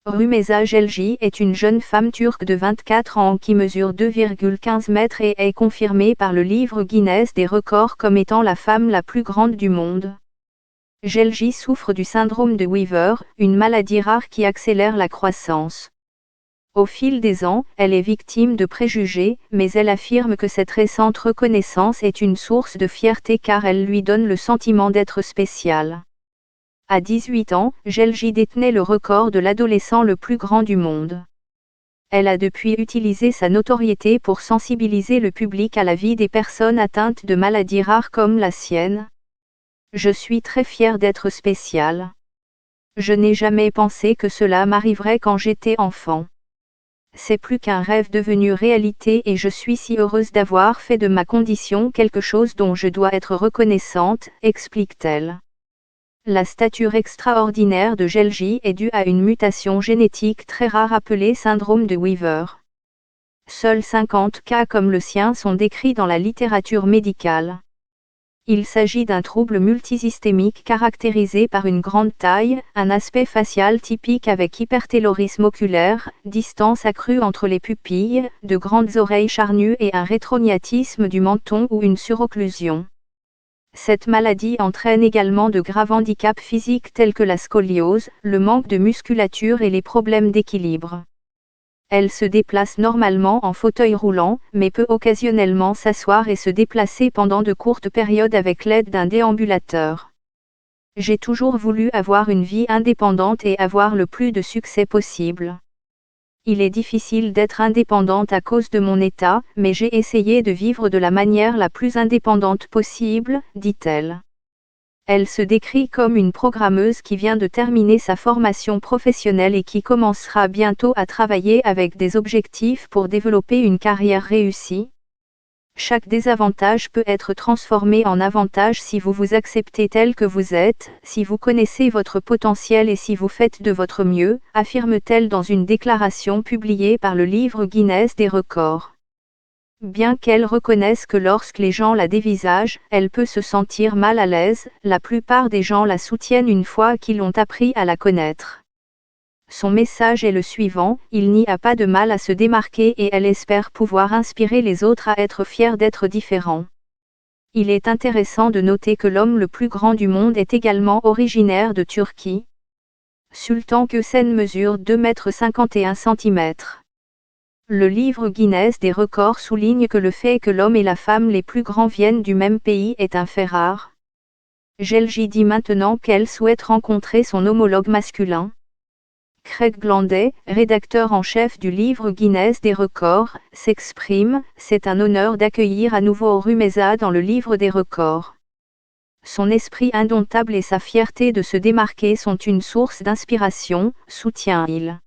Rumeysa Gelgi est une jeune femme turque de 24 ans qui mesure 2,15 mètres et est confirmée par le livre Guinness des records comme étant la femme la plus grande du monde. Gelgi souffre du syndrome de Weaver, une maladie rare qui accélère la croissance. Au fil des ans, elle est victime de préjugés, mais elle affirme que cette récente reconnaissance est une source de fierté car elle lui donne le sentiment d'être spéciale. À 18 ans, Gelgi détenait le record de l'adolescent le plus grand du monde. Elle a depuis utilisé sa notoriété pour sensibiliser le public à la vie des personnes atteintes de maladies rares comme la sienne. Je suis très fière d'être spéciale. Je n'ai jamais pensé que cela m'arriverait quand j'étais enfant. C'est plus qu'un rêve devenu réalité et je suis si heureuse d'avoir fait de ma condition quelque chose dont je dois être reconnaissante, explique-t-elle. La stature extraordinaire de Gelgi est due à une mutation génétique très rare appelée syndrome de Weaver. Seuls 50 cas comme le sien sont décrits dans la littérature médicale. Il s'agit d'un trouble multisystémique caractérisé par une grande taille, un aspect facial typique avec hypertélorisme oculaire, distance accrue entre les pupilles, de grandes oreilles charnues et un rétrognatisme du menton ou une surocclusion. Cette maladie entraîne également de graves handicaps physiques tels que la scoliose, le manque de musculature et les problèmes d'équilibre. Elle se déplace normalement en fauteuil roulant, mais peut occasionnellement s'asseoir et se déplacer pendant de courtes périodes avec l'aide d'un déambulateur. J'ai toujours voulu avoir une vie indépendante et avoir le plus de succès possible. Il est difficile d'être indépendante à cause de mon état, mais j'ai essayé de vivre de la manière la plus indépendante possible, dit-elle. Elle se décrit comme une programmeuse qui vient de terminer sa formation professionnelle et qui commencera bientôt à travailler avec des objectifs pour développer une carrière réussie. Chaque désavantage peut être transformé en avantage si vous vous acceptez tel que vous êtes, si vous connaissez votre potentiel et si vous faites de votre mieux, affirme-t-elle dans une déclaration publiée par le livre Guinness des records. Bien qu'elle reconnaisse que lorsque les gens la dévisagent, elle peut se sentir mal à l'aise, la plupart des gens la soutiennent une fois qu'ils ont appris à la connaître. Son message est le suivant, il n'y a pas de mal à se démarquer et elle espère pouvoir inspirer les autres à être fiers d'être différents. Il est intéressant de noter que l'homme le plus grand du monde est également originaire de Turquie. Sultan Kösen mesure 2,51 m. Le livre Guinness des records souligne que le fait que l'homme et la femme les plus grands viennent du même pays est un fait rare. Gelgi dit maintenant qu'elle souhaite rencontrer son homologue masculin. Craig Glanday, rédacteur en chef du livre Guinness des records, s'exprime, c'est un honneur d'accueillir à nouveau Rumeysa dans le livre des records. Son esprit indomptable et sa fierté de se démarquer sont une source d'inspiration, soutient-il.